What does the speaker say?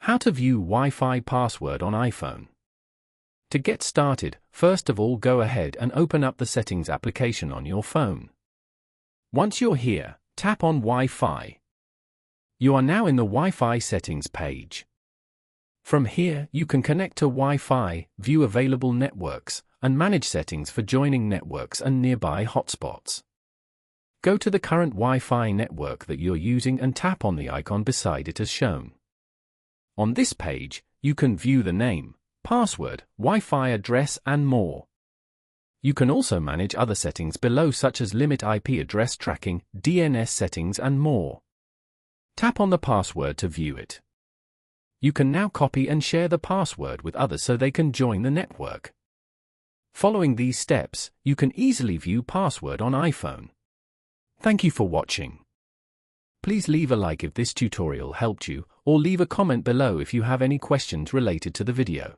How to view Wi-Fi password on iPhone. To get started, first of all go ahead and open up the Settings application on your phone. Once you're here, tap on Wi-Fi. You are now in the Wi-Fi settings page. From here, you can connect to Wi-Fi, view available networks, and manage settings for joining networks and nearby hotspots. Go to the current Wi-Fi network that you're using and tap on the icon beside it as shown. On this page, you can view the name, password, Wi-Fi address and more. You can also manage other settings below such as limit IP address tracking, DNS settings and more. Tap on the password to view it. You can now copy and share the password with others so they can join the network. Following these steps, you can easily view password on iPhone. Thank you for watching. Please leave a like if this tutorial helped you, or leave a comment below if you have any questions related to the video.